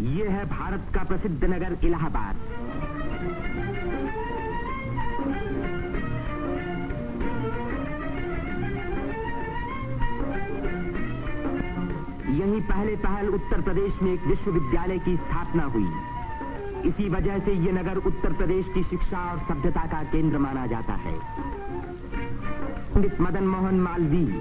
ये है भारत का प्रसिद्ध नगर इलाहाबाद। यहीं पहल उत्तर प्रदेश में एक विश्वविद्यालय की स्थापना हुई। इसी वजह से ये नगर उत्तर प्रदेश की शिक्षा और सभ्यता का केंद्र माना जाता है। पंडित मदन मोहन मालवीय,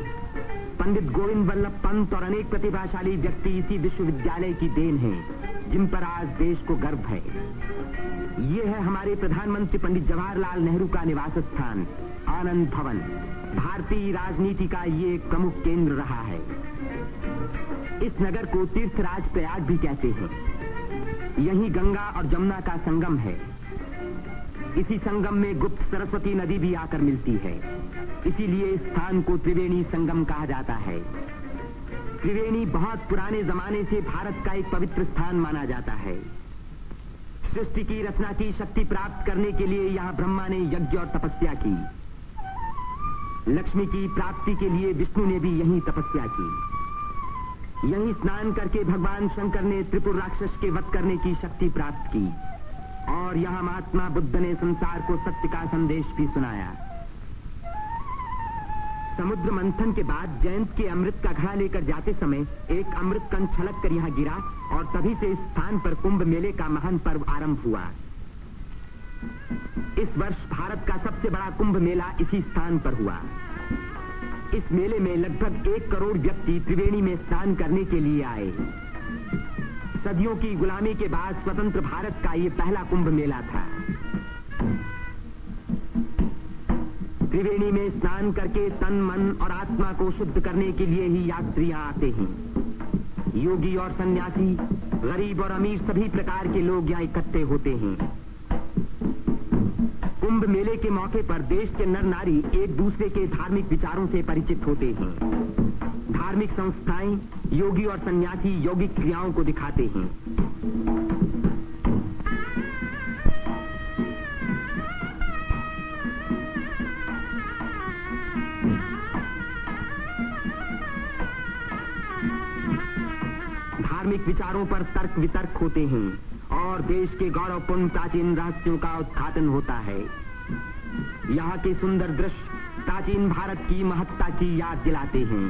पंडित गोविंद वल्लभ पंत और अनेक प्रतिभाशाली व्यक्ति इसी विश्वविद्यालय की देन हैं, जिन पर आज देश को गर्व है। ये है हमारे प्रधानमंत्री पंडित जवाहरलाल नेहरू का निवास स्थान, आनंद भवन। भारतीय राजनीति का ये एक प्रमुख केंद्र रहा है। इस नगर को तीर्थराज प्रयाग भी कहते हैं। यहीं गंगा और जमुना का संगम है। इसी संगम में गुप्त सरस्वती नदी भी आकर मिलती है। इसीलिए इस स्थान को त्रिवेणी संगम कहा जाता है। त्रिवेणी बहुत पुराने जमाने से भारत का एक पवित्र स्थान माना जाता है। सृष्टि की रचना की शक्ति प्राप्त करने के लिए यहाँ ब्रह्मा ने यज्ञ और तपस्या की। लक्ष्मी की प्राप्ति के लिए विष्णु ने भी यहीं तपस्या की। यहीं स्नान करके भगवान शंकर ने त्रिपुर राक्षस के वध करने की शक्ति प्राप्त की और यहाँ महात्मा बुद्ध ने संसार को सत्य का संदेश भी सुनाया। समुद्र मंथन के बाद जयंत के अमृत का घड़ा लेकर जाते समय एक अमृत कण छलक कर यहाँ गिरा और तभी से इस स्थान पर कुंभ मेले का महान पर्व आरंभ हुआ। इस वर्ष भारत का सबसे बड़ा कुंभ मेला इसी स्थान पर हुआ। इस मेले में लगभग 1 करोड़ व्यक्ति त्रिवेणी में स्नान करने के लिए आए। सदियों की गुलामी के बाद स्वतंत्र भारत का ये पहला कुंभ मेला था। त्रिवेणी में स्नान करके तन, मन और आत्मा को शुद्ध करने के लिए ही यात्रियां आते हैं। योगी और सन्यासी, गरीब और अमीर सभी प्रकार के लोग यहाँ इकट्ठे होते हैं। कुंभ मेले के मौके पर देश के नर नारी एक दूसरे के धार्मिक विचारों से परिचित होते हैं। धार्मिक संस्थाएं योगी और सन्यासी यौगिक क्रियाओं को दिखाते हैं। धार्मिक विचारों पर तर्क वितर्क होते हैं और देश के गौरवपूर्ण प्राचीन रहस्यों का उद्घाटन होता है। यहाँ के सुंदर दृश्य प्राचीन भारत की महत्ता की याद दिलाते हैं।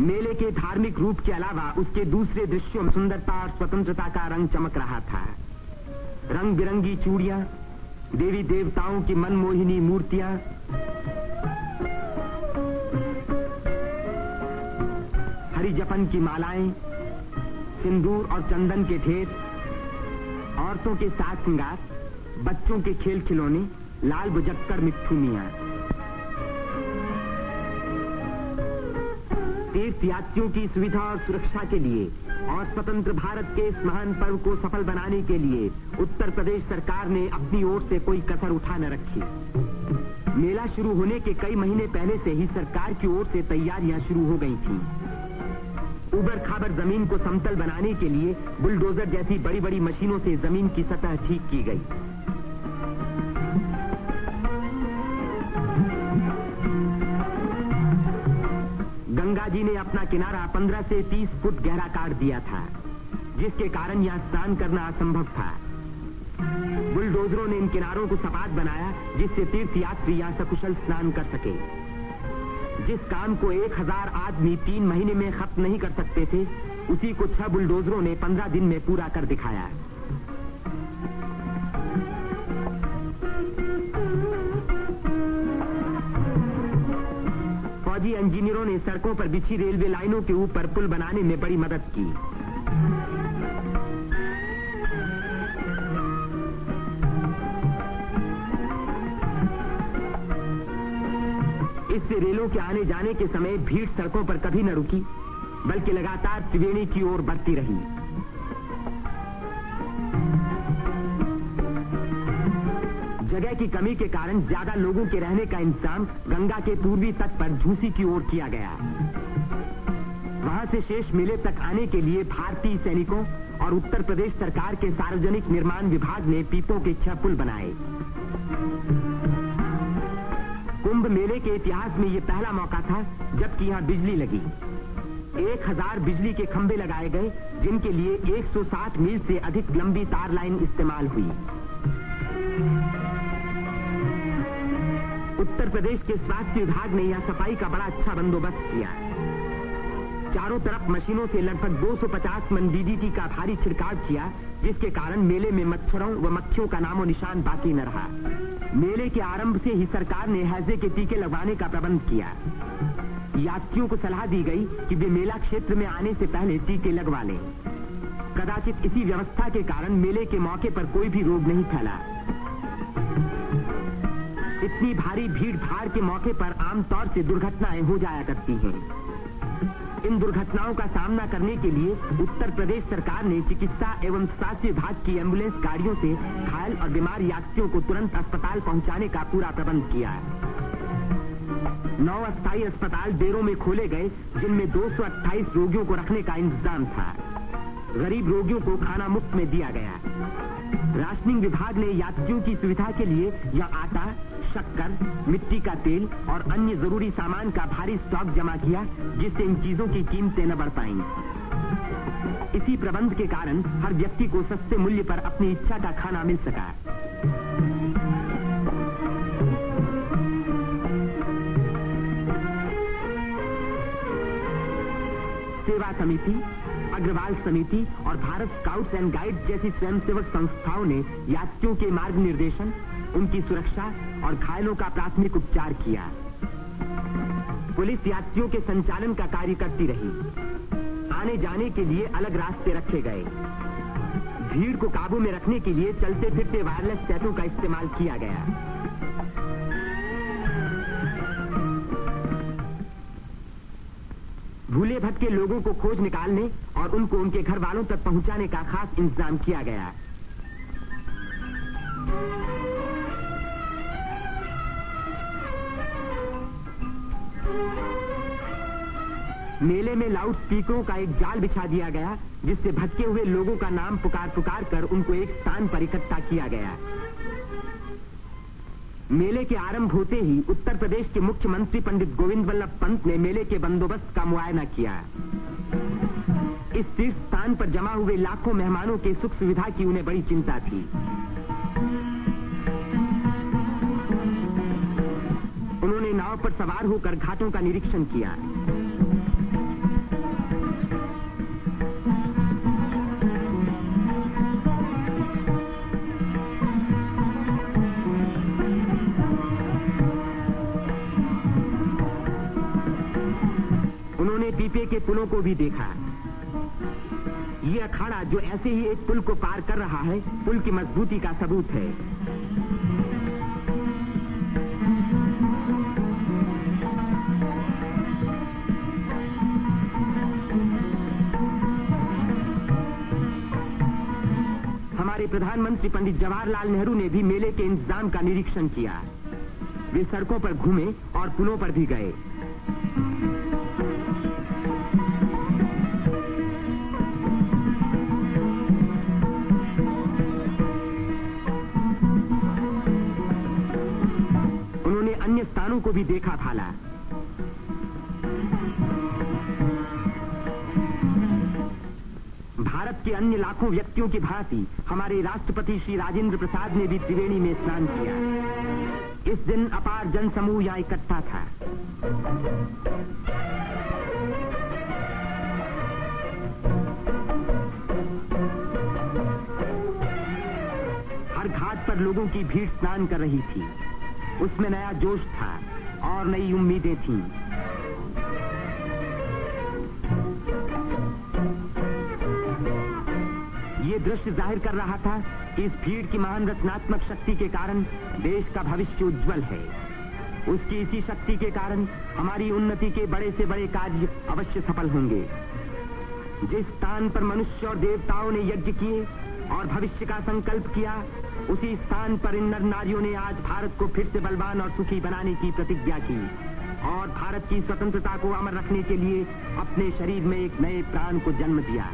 मेले के धार्मिक रूप के अलावा उसके दूसरे दृश्यों में सुंदरता और स्वतंत्रता का रंग चमक रहा था। रंग बिरंगी चूड़ियां, देवी देवताओं की मनमोहिनी मूर्तियां, हरी जपन की मालाएं, सिंदूर और चंदन के ढेर, औरतों के साज श्रृंगार, बच्चों के खेल खिलौने, लाल बुझक्कर मिट्ठू मियां। तीर्थ यात्रियों की सुविधा और सुरक्षा के लिए और स्वतंत्र भारत के इस महान पर्व को सफल बनाने के लिए उत्तर प्रदेश सरकार ने अपनी ओर से कोई कसर उठा न रखी। मेला शुरू होने के कई महीने पहले से ही सरकार की ओर से तैयारियां शुरू हो गई थीं। उबड़ खाबड़ जमीन को समतल बनाने के लिए बुलडोजर जैसी बड़ी बड़ी मशीनों से जमीन की सतह ठीक की गई। गंगा जी ने अपना किनारा 15 से 30 फुट गहरा काट दिया था, जिसके कारण यहाँ स्नान करना असंभव था। बुलडोजरों ने इन किनारों को सपाट बनाया, जिससे तीर्थ यात्री यहाँ सकुशल स्नान कर सके। जिस काम को 1000 आदमी 3 महीने में खत्म नहीं कर सकते थे, उसी को 6 बुलडोजरों ने 15 दिन में पूरा कर दिखाया। फौजी इंजीनियरों ने सड़कों पर बिछी रेलवे लाइनों के ऊपर पुल बनाने में बड़ी मदद की। इससे रेलों के आने जाने के समय भीड़ सड़कों पर कभी न रुकी, बल्कि लगातार त्रिवेणी की ओर बढ़ती रही। जगह की कमी के कारण ज्यादा लोगों के रहने का इंतजाम गंगा के पूर्वी तट पर झूसी की ओर किया गया। वहां से शेष मेले तक आने के लिए भारतीय सैनिकों और उत्तर प्रदेश सरकार के सार्वजनिक निर्माण विभाग ने पीपों के 6 पुल बनाए। कुंभ मेले के इतिहास में यह पहला मौका था जबकि यहां बिजली लगी। 1000 बिजली के खंभे लगाए गए, जिनके लिए 160 मील से अधिक लंबी तार लाइन इस्तेमाल हुई। उत्तर प्रदेश के स्वास्थ्य विभाग ने यहां सफाई का बड़ा अच्छा बंदोबस्त किया। चारों तरफ मशीनों से लगभग 250 मन डीडीटी का भारी छिड़काव किया, जिसके कारण मेले में मच्छरों व मक्खियों का नामो निशान बाकी न रहा। मेले के आरंभ से ही सरकार ने हैजे के टीके लगवाने का प्रबंध किया। यात्रियों को सलाह दी गई कि वे मेला क्षेत्र में आने से पहले टीके लगवा लें। कदाचित इसी व्यवस्था के कारण मेले के मौके पर कोई भी रोग नहीं फैला। इतनी भारी भीड़ भाड़ के मौके पर आमतौर से दुर्घटनाएं हो जाया करती हैं। इन दुर्घटनाओं का सामना करने के लिए उत्तर प्रदेश सरकार ने चिकित्सा एवं स्वास्थ्य विभाग की एम्बुलेंस गाड़ियों से घायल और बीमार यात्रियों को तुरंत अस्पताल पहुंचाने का पूरा प्रबंध किया। 9 अस्थायी अस्पताल डेरों में खोले गए, जिनमें 228 रोगियों को रखने का इंतजाम था। गरीब रोगियों को खाना मुफ्त में दिया गया। राशनिंग विभाग ने यात्रियों की सुविधा के लिए यह आटा, शक्कर, मिट्टी का तेल और अन्य जरूरी सामान का भारी स्टॉक जमा किया, जिससे इन चीजों की कीमतें न बढ़ पाईं। इसी प्रबंध के कारण हर व्यक्ति को सस्ते मूल्य पर अपनी इच्छा का खाना मिल सका। सेवा समिति, अग्रवाल समिति और भारत स्काउट्स एंड गाइड्स जैसी स्वयंसेवक संस्थाओं ने यात्रियों के मार्ग निर्देशन, उनकी सुरक्षा और घायलों का प्राथमिक उपचार किया। पुलिस यात्रियों के संचालन का कार्य करती रही। आने जाने के लिए अलग रास्ते रखे गए। भीड़ को काबू में रखने के लिए चलते फिरते वायरलेस सेटों का इस्तेमाल किया गया। भूले भटके लोगों को खोज निकालने और उनको उनके घर वालों तक पहुंचाने का खास इंतजाम किया गया। मेले में लाउड स्पीकरों का एक जाल बिछा दिया गया, जिससे भटके हुए लोगों का नाम पुकार पुकार कर उनको एक स्थान पर इकट्ठा किया गया। मेले के आरंभ होते ही उत्तर प्रदेश के मुख्यमंत्री पंडित गोविंद वल्लभ पंत ने मेले के बंदोबस्त का मुआयना किया। इस तीर्थ स्थान पर जमा हुए लाखों मेहमानों के सुख सुविधा की उन्हें बड़ी चिंता थी। उन्होंने नाव पर सवार होकर घाटों का निरीक्षण किया। उन्होंने पीपे के पुलों को भी देखा। ये अखाड़ा जो ऐसे ही एक पुल को पार कर रहा है, पुल की मजबूती का सबूत है। हमारे प्रधानमंत्री पंडित जवाहरलाल नेहरू ने भी मेले के इंतजाम का निरीक्षण किया। वे सड़कों पर घूमे और पुलों पर भी गए। उन्होंने अन्य स्थानों को भी देखा भाला। भारत के अन्य लाखों व्यक्तियों की भांति हमारे राष्ट्रपति श्री राजेंद्र प्रसाद ने भी त्रिवेणी में स्नान किया। इस दिन अपार जनसमूह यहां इकट्ठा था। हर घाट पर लोगों की भीड़ स्नान कर रही थी। उसमें नया जोश था और नई उम्मीदें थीं। ये दृश्य जाहिर कर रहा था कि इस भीड़ की महान रचनात्मक शक्ति के कारण देश का भविष्य उज्जवल है। उसकी इसी शक्ति के कारण हमारी उन्नति के बड़े से बड़े कार्य अवश्य सफल होंगे। जिस स्थान पर मनुष्य और देवताओं ने यज्ञ किए और भविष्य का संकल्प किया, उसी स्थान पर इन नर नारियों ने आज भारत को फिर से बलवान और सुखी बनाने की प्रतिज्ञा की और भारत की स्वतंत्रता को अमर रखने के लिए अपने शरीर में एक नए प्राण को जन्म दिया।